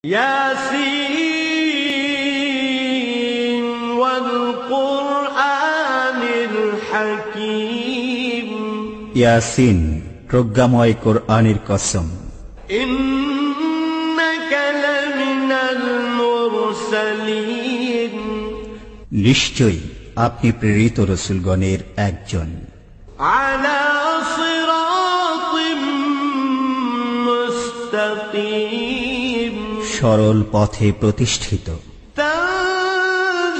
ইয়াসিন ওয়াল কুরআনিল হাকীম। ইয়াসিন, প্রজ্ঞাময় কোরআনের কসম। ইন্নাকা লামিনাল মুরসালিন, নিশ্চয়ই আপনি প্রেরিত রাসূলগণের একজন। আলা সিরাতিম মুস্তাকিম, সরল পথে প্রতিষ্ঠিত। তানজিলাল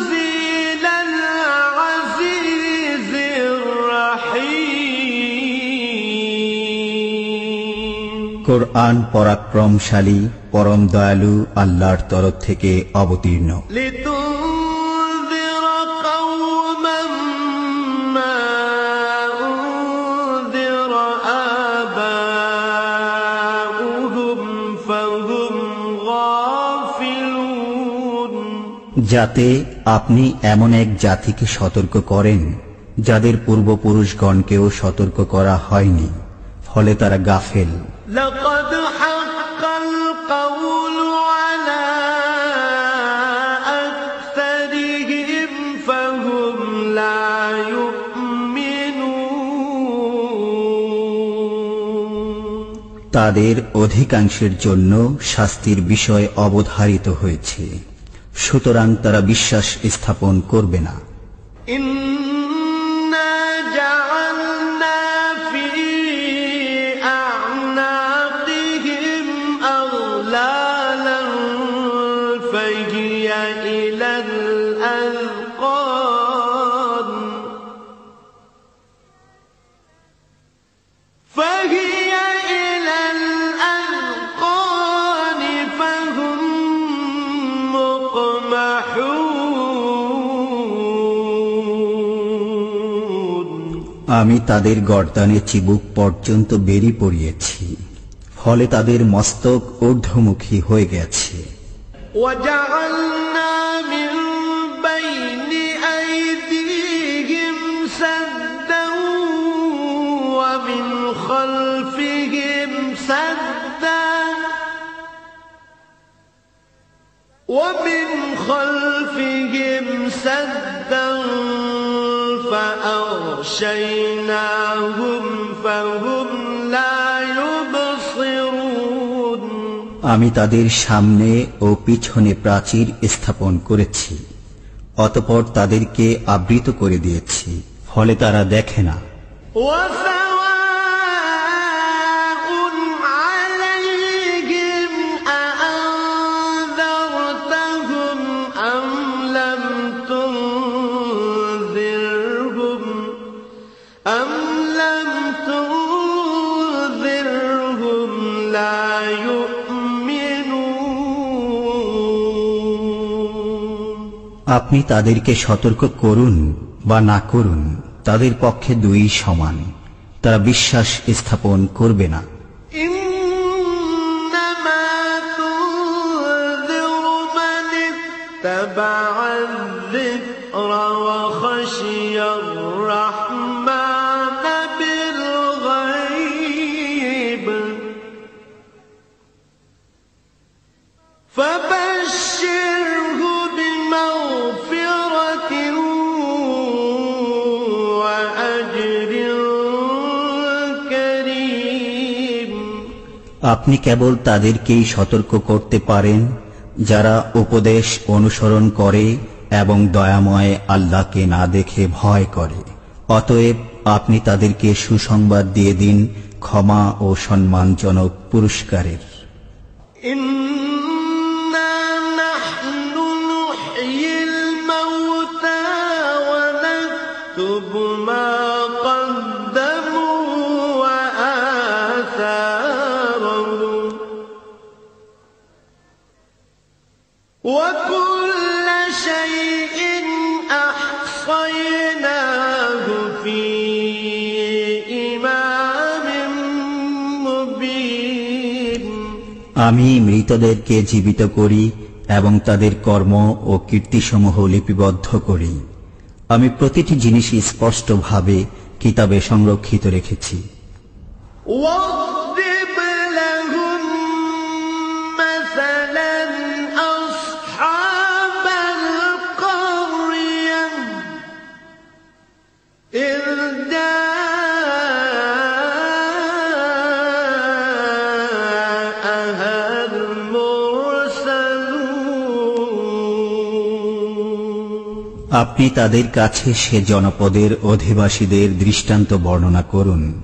আজিজির রাহিম, কোরআন পরাক্রমশালী পরম দয়ালু আল্লাহর তরফ থেকে অবতীর্ণ। লিতুনযিরা কওমান মা উনযিরা আবাউহুম ফাহুম গাফিলুন, যাতে আপনি এমন এক জাতিকে সতর্ক করেন যাদের পূর্বপুরুষগণকেও সতর্ক করা হয়নি, ফলে তারা গাফেল। লাকাদ হাক্কাল কাওলু আলা আকসারিহিম ফাহুম লা ইউমিনুন, তাদের অধিকাংশের জন্য শাস্তির বিষয় অবধারিত হয়েছে, সুতরাং তারা বিশ্বাস স্থাপন করবে না। ইন্না জাআলনা ফি আ'নাকিহিম আগলালান ফাহিয়া ইলাল আযকান ফাহুম মুকমাহুন, আমি তাদের গর্দানে চিবুক পর্যন্ত বেরি পড়িয়েছি, ফলে তাদের মস্তক ঊর্ধ্বমুখী হয়ে গেছে। وجعلنا من بين أيديهم سدا ومن خلفهم سدا فأغشيناهم فهم لا يبصرون, আমি তাদের সামনে ও পিছনে প্রাচীর স্থাপন করেছি, অতঃপর তাদেরকে আবৃত করে দিয়েছি, ফলে তারা দেখে না। وسواء عليهم أأنذرتهم أم لم تنذرهم لا يؤمنون, আপনি তাদেরকে সতর্ক করুন বা না করুন, তাদের পক্ষে দুই সমান, তারা বিশ্বাস স্থাপন করবে না। إنما تنذر من اتبع الذكر وخشي الرحمن بالغيب فبشره بمغفرة وأجر كريم, আপনি কেবল তাদেরকেই সতর্ক করতে পারেন যারা উপদেশ অনুসরণ করে এবং দয়াময় আল্লাহকে না দেখে ভয় করে। অতএব আপনি তাদেরকে সুসংবাদ দিয়ে দিন ক্ষমা ও সম্মানজনক পুরস্কারের। إنا نحن نحيي الموتى ونكتب ما قدموا وآثارهم وكل شيء أحصيناه في إمام مبين, আমি মৃতদেরকে জীবিত করি এবং তাদের কর্ম ও কীর্তিসমূহ লিপিবদ্ধ করি। আমি প্রতিটি জিনিসই স্পষ্টভাবে কিতাবে সংরক্ষিত রেখেছি। واضرب لهم مثلا আপনি তাদের কাছে সে জনপদের অধিবাসীদের দৃষ্টান্ত বর্ণনা করুন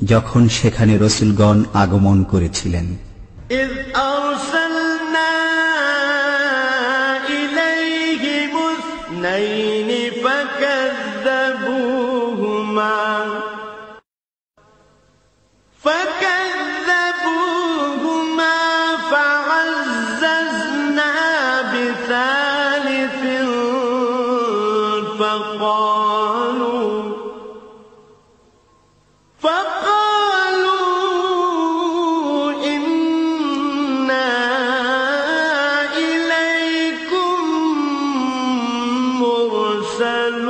যখন সেখানে রসূলগণ আগমন করেছিলেন। إذ أرسلنا إليهم اثنين فكذبوهما فعززنا بثالث فقالوا إنا إليكم مرسلون।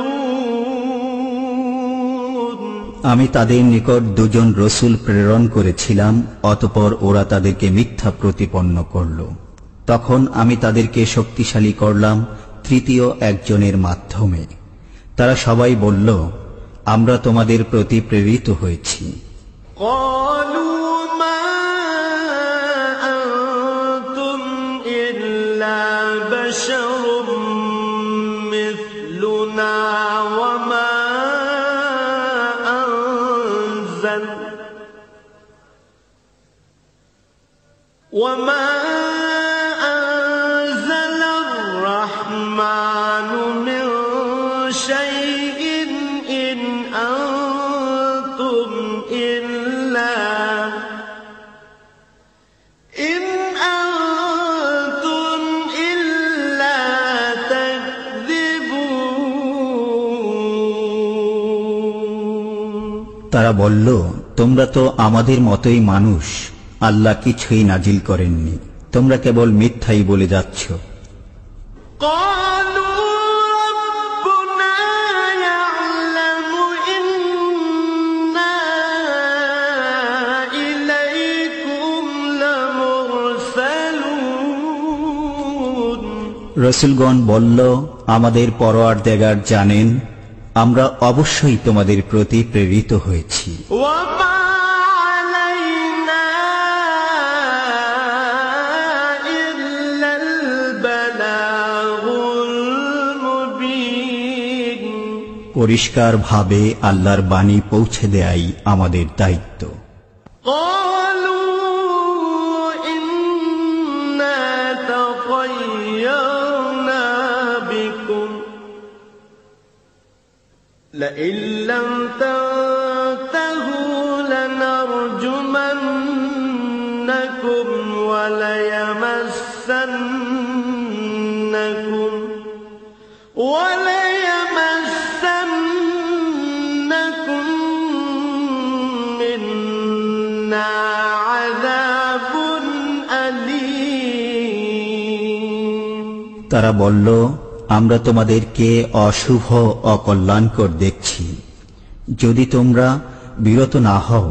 আমি তাদের নিকট দুজন রসূল প্রেরণ করেছিলাম, অতঃপর ওরা তাদেরকে মিথ্যা প্রতিপন্ন করল। তখন আমি তাদেরকে শক্তিশালী করলাম তৃতীয় একজনের মাধ্যমে। তারা সবাই বলল, আমরা তোমাদের প্রতি প্রেরিত হয়েছি। قالوا ما أنتم إلا بشر مثلنا وما أنزل الرحمن من شيء إن أنتم إلا تكذبون। তারা বলল, তোমরা তো আমাদের মতোই মানুষ, আল্লাহ কিছুই নাজিল করেননি, তোমরা কেবল মিথ্যাই বলে যাচ্ছ। রসূলগণ বলল, আমাদের পরওয়ারদিগার জানেন আমরা অবশ্যই তোমাদের প্রতি প্রেরিত হয়েছি। পরিষ্কার ভাবে আল্লাহর বাণী পৌঁছে দেয়াই আমাদের দায়িত্ব। لئن لم تنتهوا لنرجمنكم وليمسنكم منا عذاب أليم। তারা বলল, আমরা তোমাদেরকে অশুভ অকল্যাণকর দেখছি। যদি তোমরা বিরত না হও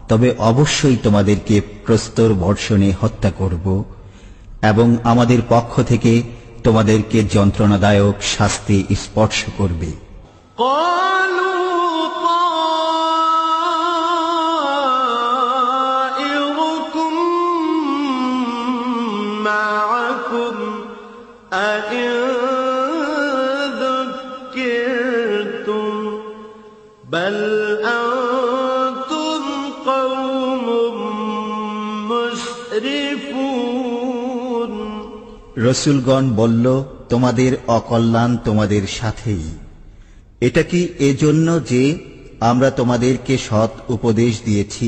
তবে অবশ্যই তোমাদেরকে প্রস্তর বর্ষণে হত্যা করব এবং আমাদের পক্ষ থেকে তোমাদেরকে যন্ত্রণাদায়ক শাস্তি স্পর্শ করবে। بل أنتم قوم مسرفون। রসূলগণ বলল, তোমাদের অকল্যাণ তোমাদের সাথেই। এটা কি এজন্য যে আমরা তোমাদেরকে সৎ উপদেশ দিয়েছি?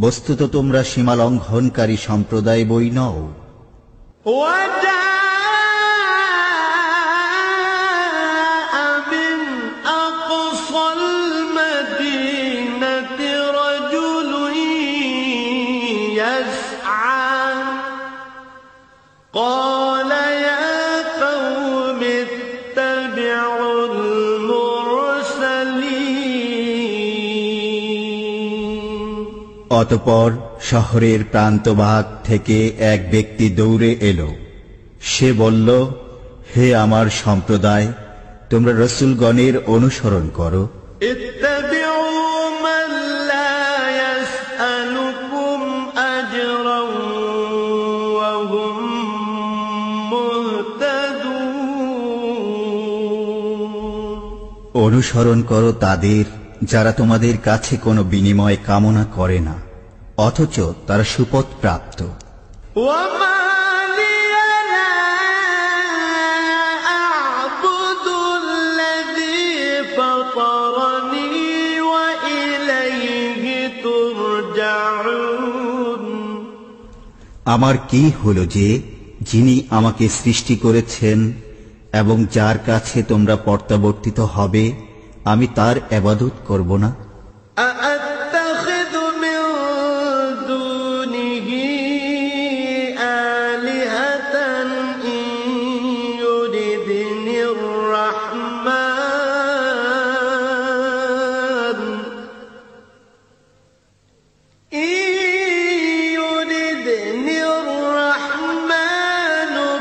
বস্তুত তোমরা সীমালঙ্ঘনকারী সম্প্রদায় বই নও। قال يا قوم اتبعوا المرسلين। অতঃপর শহরের প্রান্তভাগ থেকে এক ব্যক্তি দৌড়ে এলো। সে বলল, হে আমার সম্প্রদায়, তোমরা রসূলগণের অনুসরণ করো। অনুসরণ করো তাদের যারা তোমাদের কাছে কোনো বিনিময় কামনা করে না, অথচ তারা সুপথ প্রাপ্ত। وما لي لا أعبد الذي فطرني وإليه ترجعون। আমার কি হলো যে যিনি আমাকে সৃষ্টি করেছেন এবং যার কাছে তোমরা প্রত্যাবর্তিত হবে, আমি তার ইবাদত করব না? أأتخذ من دونه آلهة إن يردني الرحمن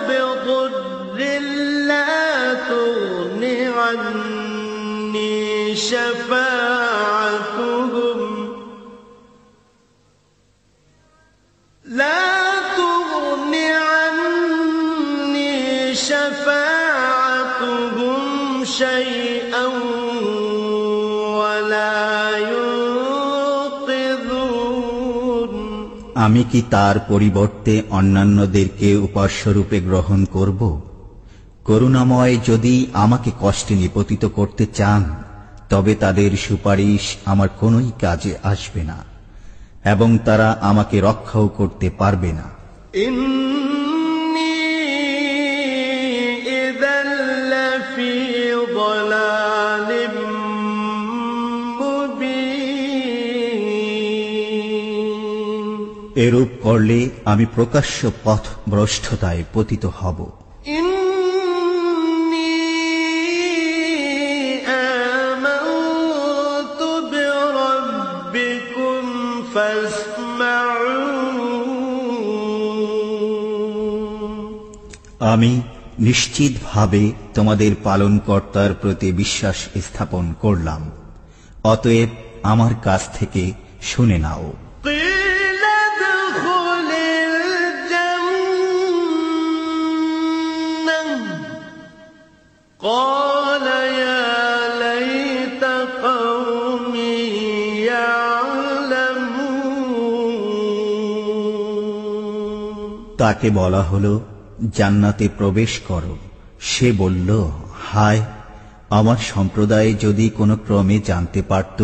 بضر لا تغن عني شفاعتهم شيئا ولا ينقذون। আমি কি তার পরিবর্তে অন্যান্যদেরকে উপাস্যরূপে গ্রহণ করব? করুণাময় যদি আমাকে কষ্টে নিপতিত করতে চান, তবে তাদের সুপারিশ আমার কোনোই কাজে আসবে না এবং তারা আমাকে রক্ষাও করতে পারবে না। إني إذا لفي ضلال مبين। এরূপ করলে আমি প্রকাশ্য পথ ভ্রষ্টতায় পতিত হব। আমি নিশ্চিতভাবে তোমাদের পালনকর্তার প্রতি বিশ্বাস স্থাপন করলাম, অতএব আমার কাছ থেকে শুনে নাও। قال يا ليت قومي يعلمون। তাকে বলা হলো, জান্নাতে প্রবেশ করো। সে বলল, হায়, আমার সম্প্রদায় যদি কোনো ক্রমে জানতে পারত।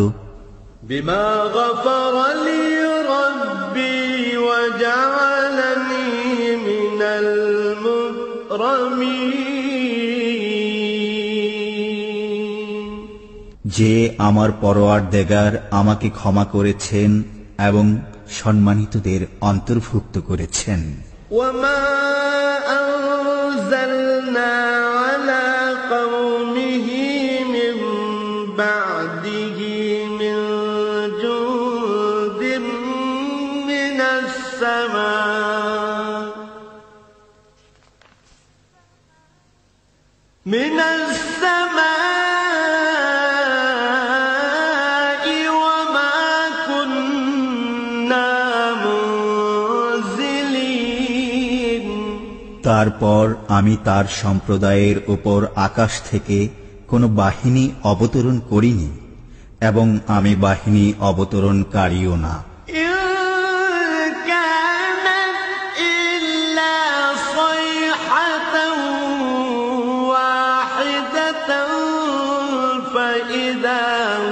বিমা গফারা লি রাব্বি ওয়া জাআলানি মিনাল মুকরামিন। যে আমার পরওয়ারদিগার আমাকে ক্ষমা করেছেন এবং সম্মানিতদের অন্তর্ভুক্ত করেছেন। وما أنزلنا على قومه من بعده من جند من السماء وما كنا منزلين। তারপর আমি তার সম্প্রদায়ের উপর আকাশ থেকে কোনো বাহিনী অবতরণ করিনি এবং আমি বাহিনী অবতরণকারীও না। إن كانت إلا صيحة واحدة فإذا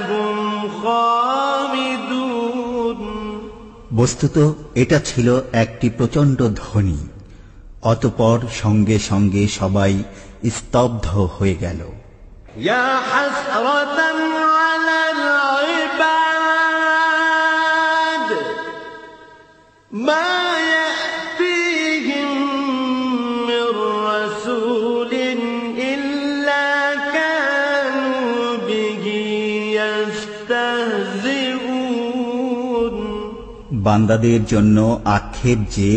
هم خامدون। বস্তুত এটা ছিল একটি প্রচণ্ড ধ্বনি, অতঃপর সঙ্গে সঙ্গে সবাই স্তব্ধ হয়ে গেল। يا حسرة على العباد ما يأتيهم من رسول إلا كانوا به يستهزئون। বান্দাদের জন্য আক্ষেপ যে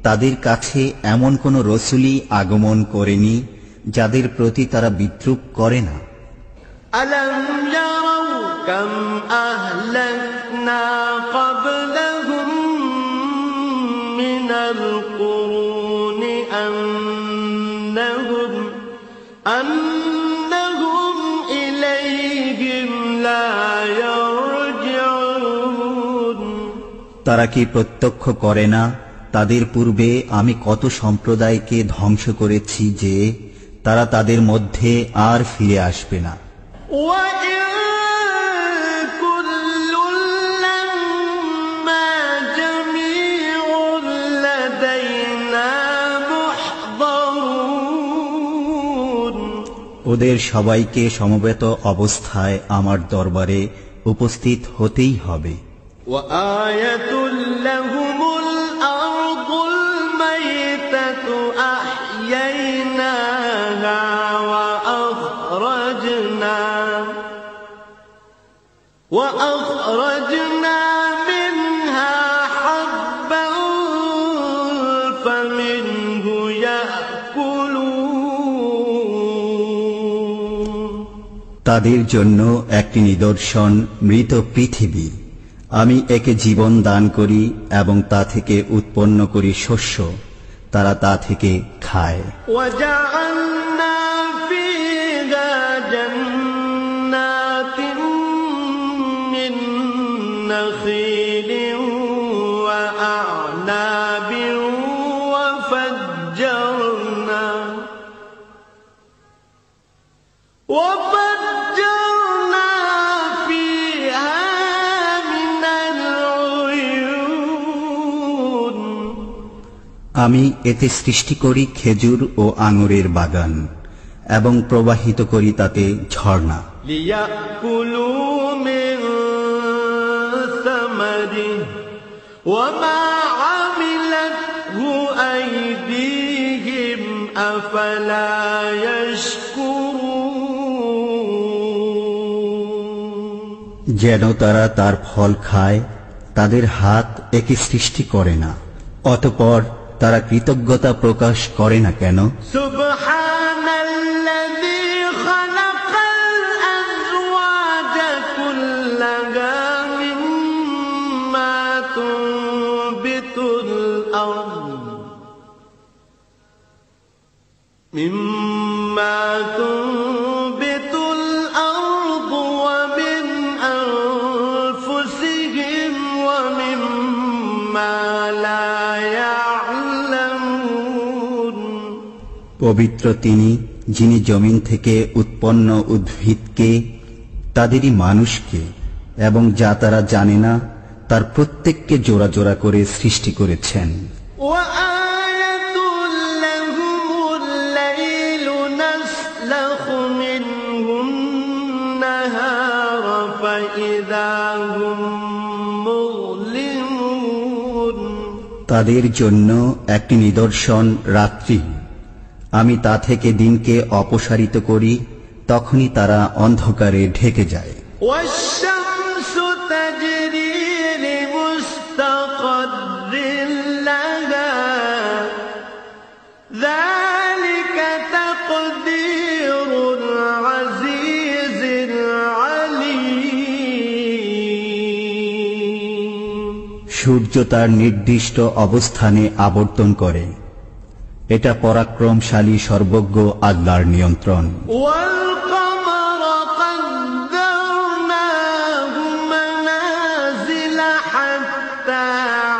তাদের কাছে এমন কোন রসুলই আগমন করেনি যাদের প্রতি তারা বিদ্রূপ করে না। ألم يروا كم أهلكنا قبلهم من القرون أنهم إليهم তারা কি প্রত্যক্ষ করে না তাদের পূর্বে আমি কত সম্প্রদায়কে ধ্বংস করেছি যে তারা তাদের মধ্যে আর ফিরে আসবে না। ওদের সবাইকে সমবেত অবস্থায় আমার দরবারে উপস্থিত হতেই হবে। وآية لهم الأرض الميتة أحييناها وأخرجنا منها حبا فمنه يأكلون তাদের জন্য একটি নিদর্শন মৃত পৃথিবী। আমি একে জীবন দান করি এবং তা থেকে উৎপন্ন করি শস্য, তারা তা থেকে খায়। وجعلنا فيها جنات من نخيل وأعناب وفجرنا فيها من العيون আমি এতে সৃষ্টি করি খেজুর ও আঙুরের বাগান এবং প্রবাহিত করি তাতে ঝর্ণা। ليأكلوا من ثمره وما عملته أيديهم أفلا يشكرون যেন তারা তার ফল খায়, তাদের হাত একে সৃষ্টি করে না, অতঃপর তারা কৃতজ্ঞতা প্রকাশ করে না কেন? সুবহানাল্লাযী খালাকাল আযওয়াজা কুল্লাহা মিম্মা তুনবিতুল আরদ ওয়া মিন আনফুসিহিম ওয়া মিম্মা লা ইয়া'লামুন। পবিত্র তিনি, যিনি জমিন থেকে উৎপন্ন উদ্ভিদকে, তাদেরই মানুষকে এবং যা তারা জানে না তার প্রত্যেককে জোড়া জোড়া করে সৃষ্টি করেছেন। وآية لهم الليل نسلخ منه النهار فإذا هم مظلمون তাদের জন্য একটি নিদর্শন রাত্রি, আমি তা থেকে দিনকে অপসারিত করি, তখনই তারা অন্ধকারে ঢেকে যায়। والشمس تجري لمستقر لها ذلك تقدير العزيز العليم সূর্য তার নির্দিষ্ট অবস্থানে আবর্তন করে, এটা পরাক্রমশালী সর্বজ্ঞ আল্লাহর নিয়ন্ত্রণ। والقمر قدرناه منازل حتى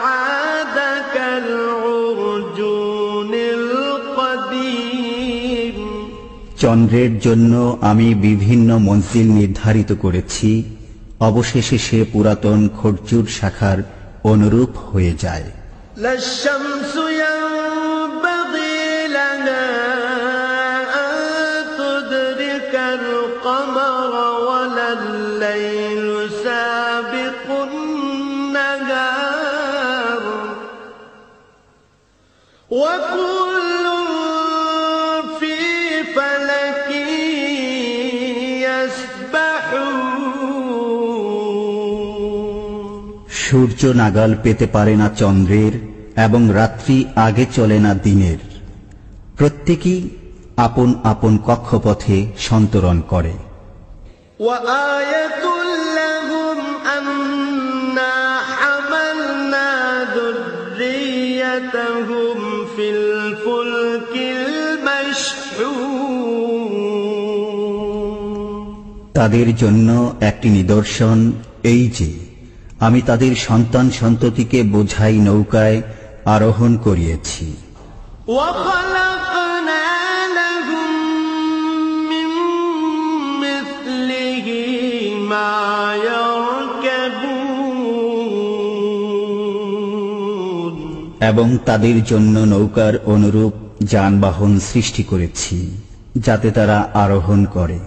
عاد كالعرجون القديم চন্দ্রের জন্য আমি বিভিন্ন মঞ্জিল নির্ধারিত করেছি, অবশেষে সে পুরাতন খরচুর শাখার অনুরূপ হয়ে যায়। لا الشمس ينبغي لها أن تدرك القمر ولا الليل سابق النهار وكل في فلك يسبحون সূর্য নাগাল পেতে পারে না চন্দ্রের এবং রাত্রি আগে চলে না দিনের, প্রত্যেকেই আপন আপন কক্ষপথে সন্তরণ করে। وآية لهم أنا حملنا ذريتهم في الفلك المشحون তাদের জন্য একটি নিদর্শন এই যে আমি তাদের সন্তান সন্ততিকে বোঝাই নৌকায় আরোহণ করিয়েছি। وخلقنا لهم من مثله ما يركبون এবং তাদের জন্য নৌকার অনুরূপ যানবাহন সৃষ্টি করেছি যাতে তারা আরোহণ করে।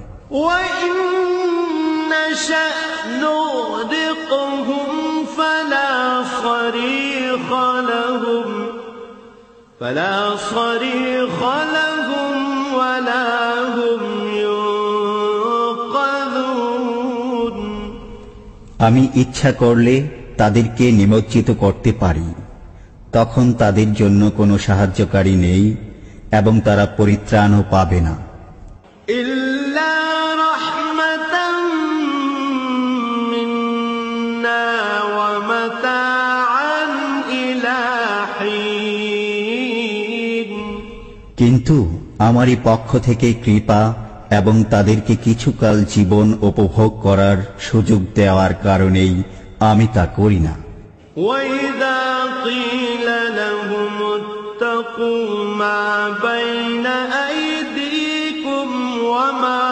وإن نشأ نغرقهم فلا صريخ لهم ولا هم ينقذون আমি ইচ্ছা করলে তাদেরকে নিমজ্জিত করতে পারি, তখন তাদের জন্য কোনো সাহায্যকারী নেই এবং তারা পরিত্রাণও পাবে না। إلا رحمة منا ومتاعا إلى حين কিন্তু আমারই পক্ষ থেকে কৃপা এবং তাদেরকে কিছুকাল জীবন উপভোগ করার সুযোগ দেওয়ার কারণেই আমি তা করি না। وإذا قيل لهم اتقوا ما بين أيديكم وما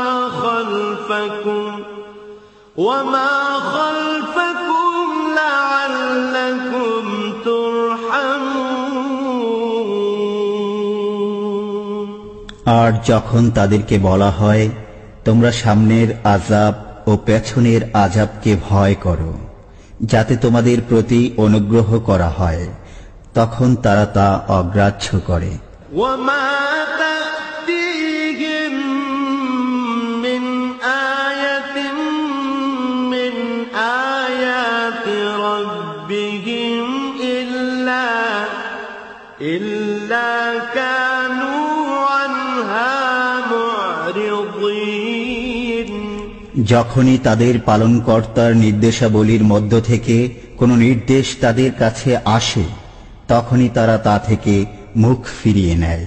خلفكم لعلكم ترحمون আর যখন তাদেরকে বলা হয় তোমরা সামনের আযাব ও পেছনের আযাবকে ভয় করো যাতে তোমাদের প্রতি অনুগ্রহ করা হয়, তখন তারা তা অগ্রাহ্য করে। وما تأتيهم من آية من آيات ربهم إلا كانوا عنها معرضين যখনই তাদের পালনকর্তার নির্দেশাবলীর মধ্য থেকে কোনো নির্দেশ তাদের কাছে আসে তখনই তারা তা থেকে মুখ ফিরিয়ে নেয়।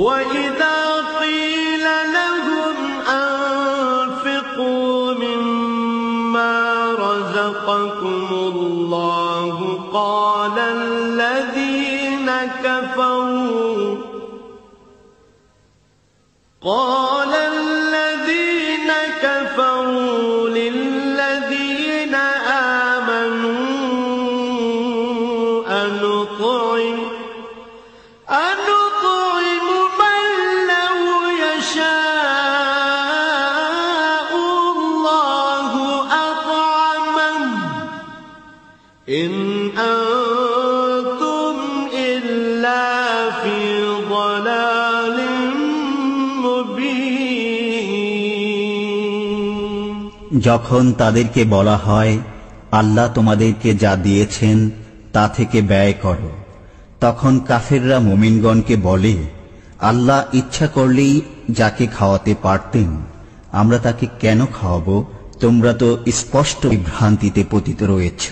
وَإِذَا قِيلَ لَهُمْ أَنفِقُوا مِمَّا رَزَقَكُمُ اللَّهُ قَالَ الَّذِينَ كَفَرُوا لِلَّذِينَ آمَنُوا أَنُطْعِمُ مَن لَّوْ يَشَاءُ اللَّهُ أَطْعَمَهُ إِنْ أَنتُمْ إِلَّا فِي ضَلَالٍ مُّبِينٍ যখন তাদেরকে বলা হয় আল্লাহ তোমাদেরকে যা দিয়েছেন তা থেকে ব্যয় করো, তখন কাফেররা মুমিনগণকে বলে আল্লাহ ইচ্ছা করলেই যাকে খাওয়াতে পারতেন, আমরা তাকে কেন খাওয়াবো? তোমরা তো স্পষ্ট বিভ্রান্তিতে পতিত রয়েছ।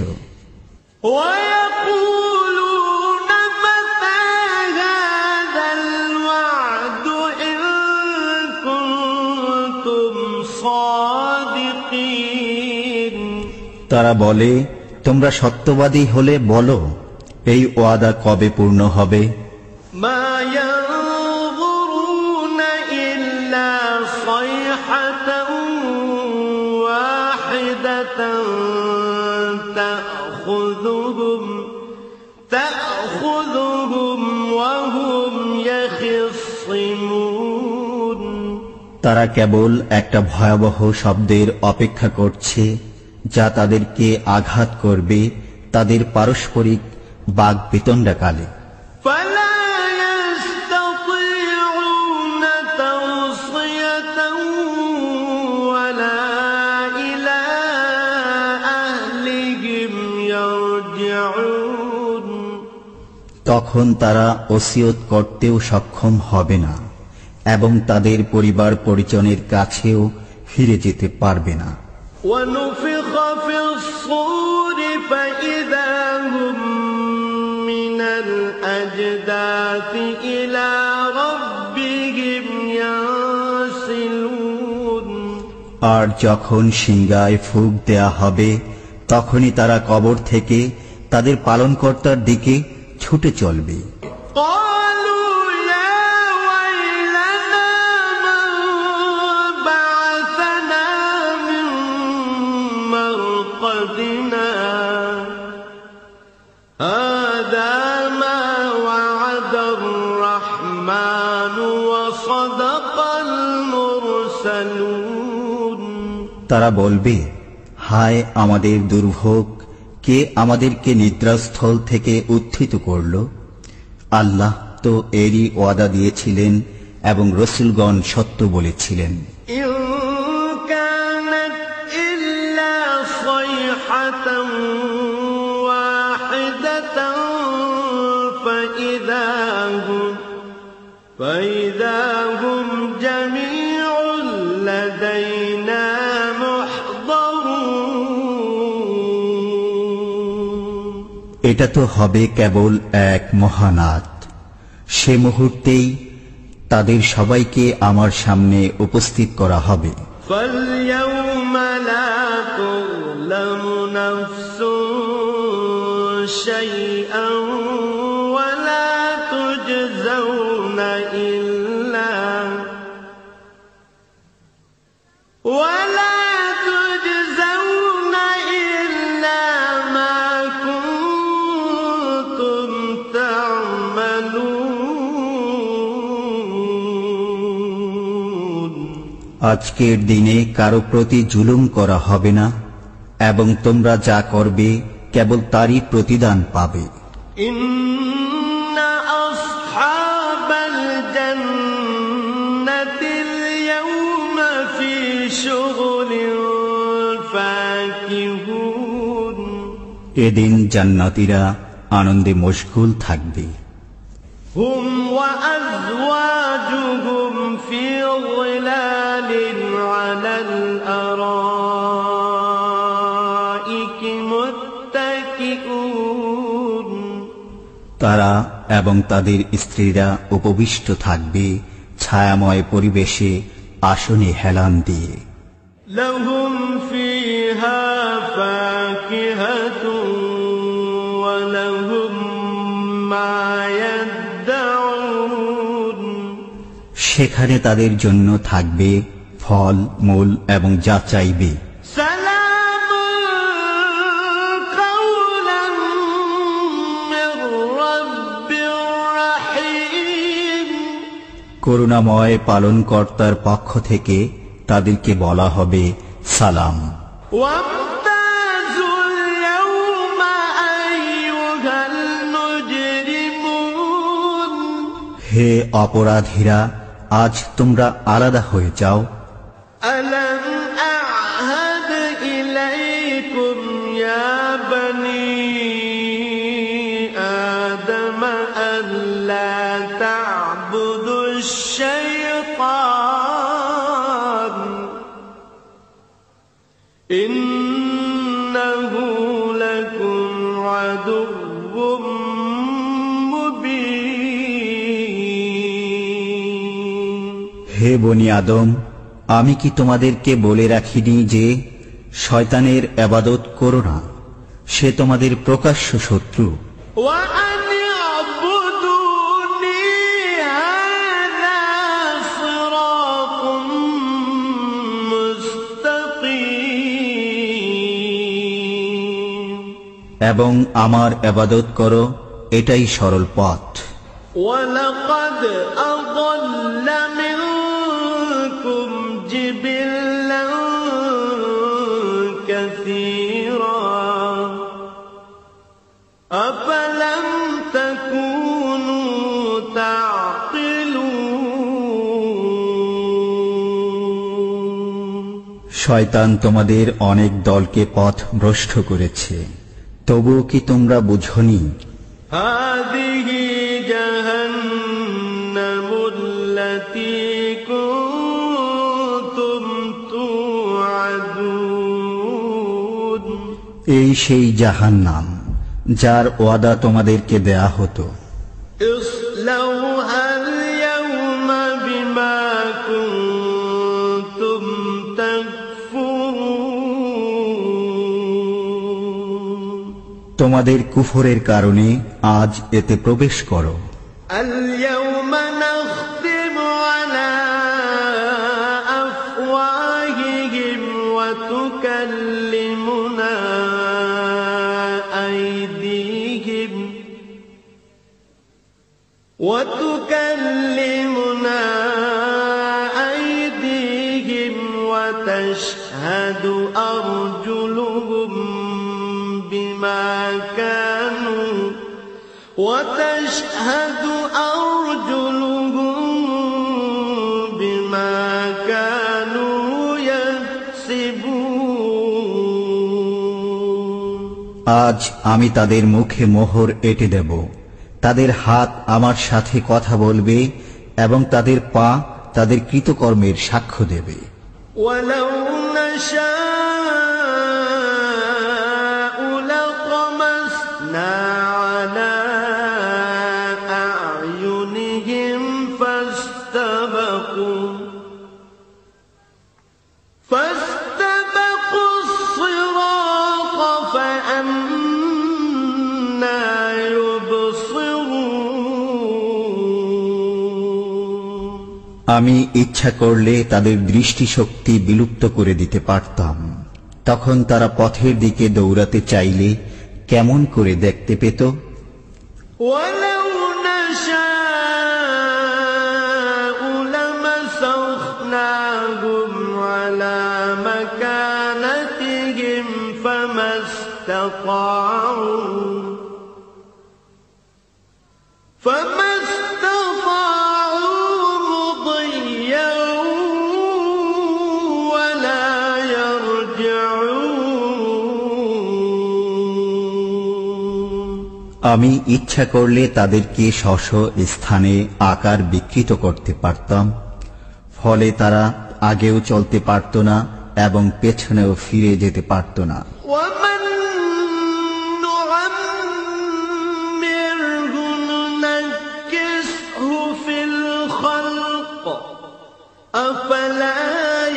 وَيَقُولُونَ مَتَىٰ هَٰذَا الْوَعْدُ إِن كُنتُمْ صَادِقِينَ তারা বলে তোমরা সত্যবাদী হলে বলো এই ওয়াদা কবে পূর্ণ হবে? مَا يَنظُرُونَ إِلَّا صَيْحَةً وَاحِدَةً تَأْخُذُهُمْ وَهُمْ يَخِصِّمُونَ তারা কেবল একটা ভয়াবহ শব্দের অপেক্ষা করছে যা তাদেরকে আঘাত করবে তাদের পারস্পরিক বাগ্বিতণ্ডাকালে। فَلَا يَسْتَطِيعُونَ تَوْصِيَةً وَلَا إِلَىٰ أَهْلِهِمْ يَرْجِعُونَ তখন তারা ওসিয়ত করতেও সক্ষম হবে না এবং তাদের পরিবার পরিজনের কাছেও ফিরে যেতে পারবে না। وَنُفِخَ فِي الصُّورِ فَإِذَا هُم مِّنَ الْأَجْدَاثِ إِلَىٰ رَبِّهِمْ يَنسِلُونَ আর যখন সিংগায় ফুঁক দেয়া হবে তখনই তারা কবর থেকে তাদের পালনকর্তার দিকে ছুটে চলবে। তারা বলবে, হায় আমাদের দুর্ভোগ, কে আমাদেরকে নিদ্রাস্থল থেকে উত্থিত করল? আল্লাহ তো এরই ওয়াদা দিয়েছিলেন এবং রসুলগণ সত্য বলেছিলেন। فإذا هم جميع لدينا محضرون। এটা তো হবে কেবল এক মহানাদ। সে মুহূর্তেই তাদের সবাইকে আমার সামনে উপস্থিত করা হবে। فاليوم لا تظلم نفس شيئا ولا تجزون إلا ما كنتم تعملون। আজকের দিনে কারো প্রতি জুলুম করা হবে না এবং তোমরা যা করবে কেবল তারই প্রতিদান পাবে। এদিন জান্নাতীরা আনন্দে মশগুল থাকবে। হুম ওয়া আযওয়াজুহুম ফি যিলালিন আলাল আরাইকি মুত্তাকিউন। তারা এবং তাদের স্ত্রীরা উপবিষ্ট থাকবে ছায়াময় পরিবেশে আসনে হেলান দিয়ে। লাহুম ফিহা ফাকিহাতুন ওয়া লাহুম মা ইয়াদউন। সেখানে তাদের জন্য থাকবে ফল মূল এবং যা চাইবে। করুণাময় পালনকর্তার পক্ষ থেকে তাদেরকে বলা হবে সালাম। হে অপরাধীরা, আজ তোমরা আলাদা হয়ে যাও। আলাম আ'হাদ ইলাইকুম ইয়া বনি আদম আল্লা তা'বুদুশ শাইতান ইন্নাহু লাকুম আদুউম মুবিন। হে বনি আদম, আমি কি তোমাদেরকে বলে রাখিনি যে শয়তানের ইবাদত করো না? সে তোমাদের প্রকাশ্য শত্রু। এবং আমার ইবাদত করো, এটাই সরল পথ। ওয়ালাকাদ আযাল্লা মিনকুম জিবিল্লান কাসীরা আফালাম তাকুনু তা'কিলুন। শয়তান তোমাদের অনেক দলকে পথ ভ্রষ্ট করেছে, তবুও কি তোমরা বুঝনি? হাযিহি জাহান্নামুল্লাতী কুনতুম তুআদুন। এই সেই জাহান্নাম যার ওয়াদা তোমাদেরকে দেয়া হতো। ইসলাউহাল ইয়াওমা বিমা কুনতুম তাকফুরুন। তোমাদের কুফরের কারণে আজ এতে প্রবেশ করো। اليوم نختم على أفواههم وتكلمنا أيديهم وتشهد أرجلهم بما كانوا يكسبون। আজ আমি তাদের মুখে মোহর এঁটে দেব, তাদের হাত আমার সাথে কথা বলবে এবং তাদের পা তাদের কৃতকর্মের সাক্ষ্য দেবে। ولو نشاء لطمسنا على أعينهم فاستبقوا الصراط فأنى يبصرون। আমি ইচ্ছা করলে তাদের দৃষ্টিশক্তি বিলুপ্ত করে দিতে পারতাম, তখন তারা পথের দিকে দৌড়াতে চাইলে কেমন করে দেখতে পেত? ولو نشاء لمسخناهم على مكانتهم فما استطاعوا مضيا ولا يرجعون। আমি ইচ্ছা করলে তাদেরকে স্ব-স্ব স্থানে আকার বিকৃত করতে পারতাম, ফলে তারা আগেও চলতে পারত না এবং পেছনেও ফিরে যেতে পারত না। ومن نعمره ننكسه في الخلق أفلا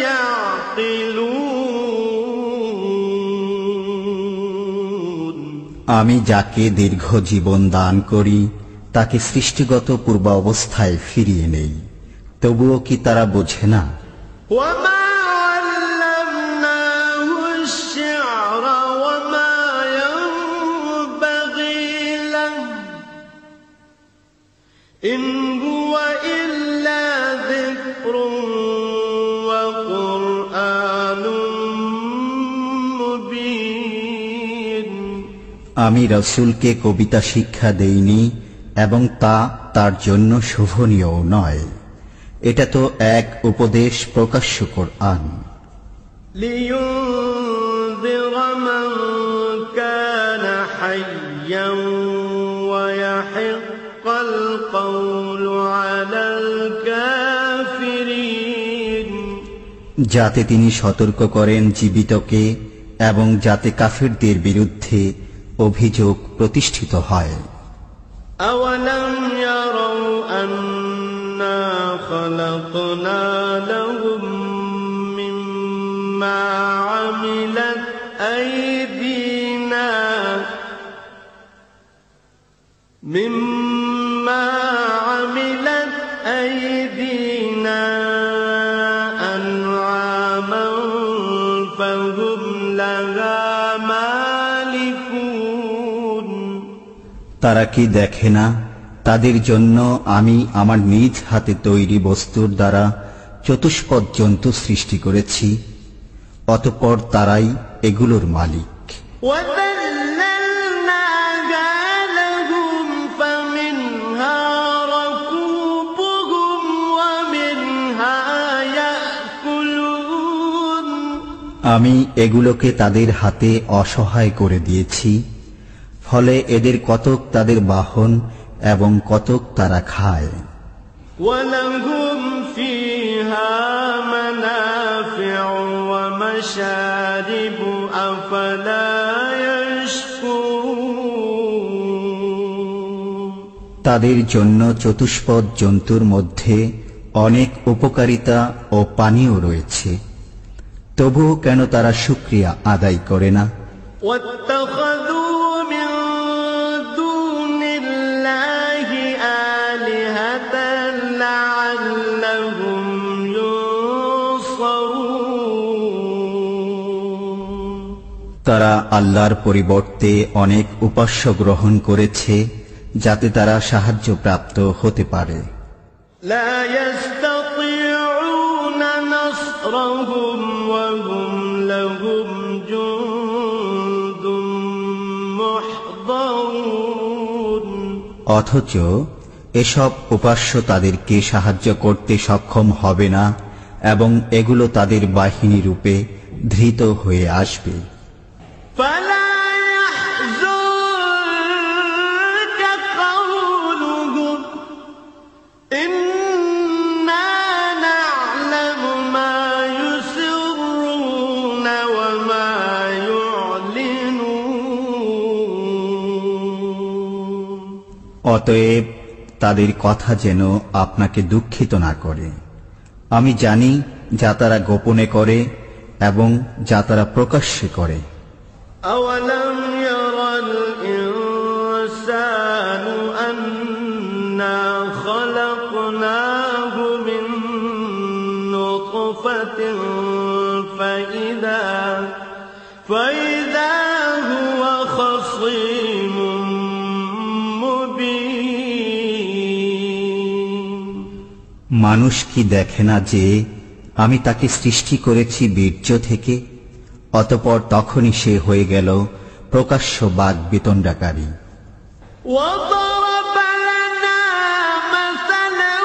يعقلون। আমি যাকে দীর্ঘ জীবন দান করি তাকে সৃষ্টিগত পূর্বাবস্থায় ফিরিয়ে নেই, তবুও কি তারা বোঝে না? وما علمناه الشعر وما ينبغي له إن هو إلا ذكر وقرآن مبين। আমি রাসূলকে কবিতা শিক্ষা দেইনি এবং তা তার জন্য শোভনীয় নয়, এটা তো এক উপদেশ প্রকাশ্য কোরআন। لينذر من كان حيا ويحق القول على الكافرين। যাতে তিনি সতর্ক করেন জীবিতকে এবং যাতে কাফিরদের বিরুদ্ধে অভিযোগ প্রতিষ্ঠিত হয়। أولم يروا أنا خلقنا لهم مما عملت أيدينا أنعاما فهم لها مالكون। তারা কি দেখে না তাদের জন্য আমি আমার নিজ হাতে তৈরি বস্তুর দ্বারা চতুষ্পদ জন্তু সৃষ্টি করেছি, অতঃপর তারাই এগুলোর মালিক। وَذَلَّلْنَاهَا لَهُمْ فَمِنْهَا رَكُوبُهُمْ وَمِنْهَا يَأْكُلُونَ। আমি এগুলোকে তাদের হাতে অসহায় করে দিয়েছি, ফলে এদের কতক তাদের বাহন এবং কতক তারা খায়। وَلَهُمْ فِيهَا مَنَافِعُ وَمَشَارِبُ أَفَلَا يَشْكُرُونَ। তাদের জন্য চতুষ্পদ জন্তুর মধ্যে অনেক উপকারিতা ও পানীয় রয়েছে, তবুও কেন তারা শুকরিয়া আদায় করে না? وَاتَّخَذُوا مِن তারা আল্লাহর পরিবর্তে অনেক উপাস্য গ্রহণ করেছে যাতে তারা সাহায্যপ্রাপ্ত হতে পারে। لا يستطيعون نصرهم وهم لهم جند محضرون অথচ এসব উপাস্য তাদেরকে সাহায্য করতে সক্ষম হবে না এবং এগুলো তাদের বাহিনী রূপে ধৃত হয়ে আসবে। فلا يحزنك قولهم إنا نعلم ما يسرون وما يعلنون অতএব তাদের কথা যেন আপনাকে দুঃখিত না করে। আমি জানি যা তারা গোপনে করে এবং যা তারা প্রকাশ্যে করে। أولم ير الإنسان أنا خلقناه من نطفة فإذا هو خصيم مبين মানুষ কি দেখে না যে আমি তাকে সৃষ্টি করেছি বীর্য থেকে, অতঃপর তখনই সে হয়ে গেল প্রকাশ্য বাগ বিতণ্ডাকারী। وضرب لنا مثلا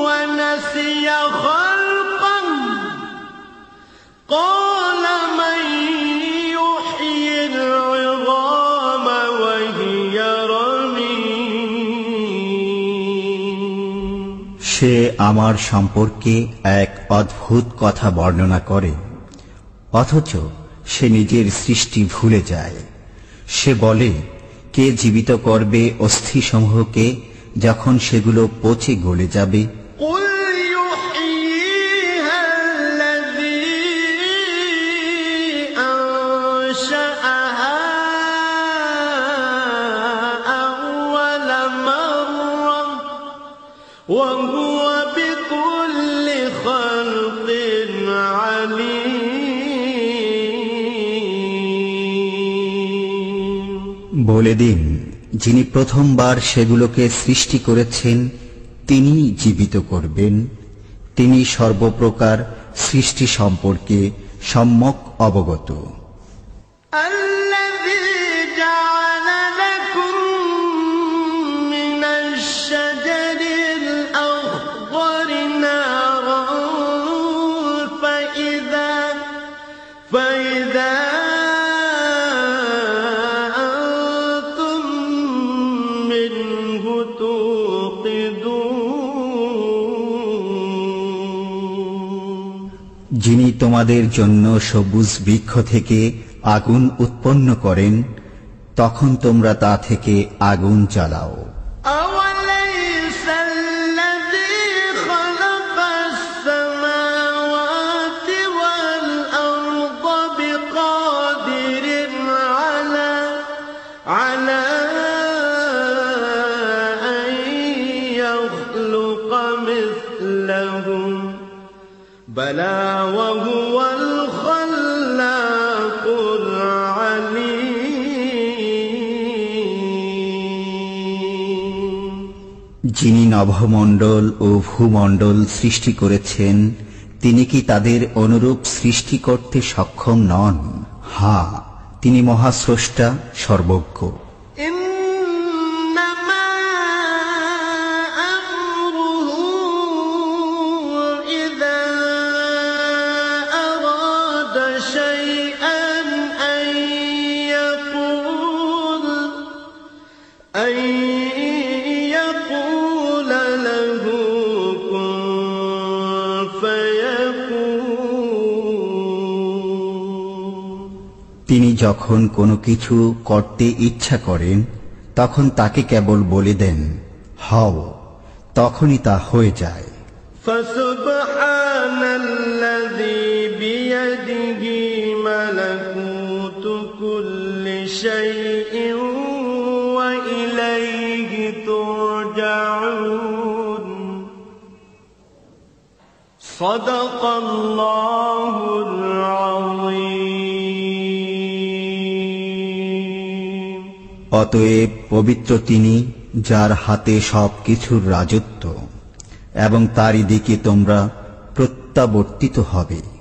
ونسي خلقه قال من يحيي العظام وهي رميم সে আমার সম্পর্কে এক অদ্ভুত কথা বর্ণনা করে, অথচ সে নিজের সৃষ্টি ভুলে যায়। সে বলে, কে জীবিত করবে অস্থিসমূহকে যখন সেগুলো পচে গলে যাবে? قل يحييها الذي أنشأها أول مرة وهو بكل خلق عليم বলে দিন, যিনি প্রথমবার সেগুলোকে সৃষ্টি করেছেন তিনি জীবিত করবেন। তিনি সর্বপ্রকার সৃষ্টি সম্পর্কে সম্যক অবগত। الذي جعل لكم من الشجر الأخضر نارا فإذا أنتم منه توقدون যিনি তোমাদের জন্য সবুজ বৃক্ষ থেকে আগুন উৎপন্ন করেন, তখন তোমরা তা থেকে আগুন জ্বালাও। أوليس الذي خلق السماوات والأرض بقادر على أن يخلق مثلهم بلى وهو الخلاق العليم যিনি নভমণ্ডল ও ভূমণ্ডল সৃষ্টি করেছেন, তিনি কি তাদের অনুরূপ সৃষ্টি করতে সক্ষম নন? হ্যাঁ, তিনি মহাস্রষ্টা, সর্বজ্ঞ। إنما أمره إذا أراد شيئا أن يقول له كن فيكون তিনি যখন কোনো কিছু করতে ইচ্ছা করেন তখন তাকে কেবল বলে দেন, হও, তখনই তা হয়ে যায়। فسبحان الذي بيده ملكوت كل شيء وإليه ترجعون صدق الله العظيم অতএব পবিত্র তিনি, যার হাতে সব কিছুর রাজত্ব, এবং তারই দিকে তোমরা প্রত্যাবর্তিত হবে।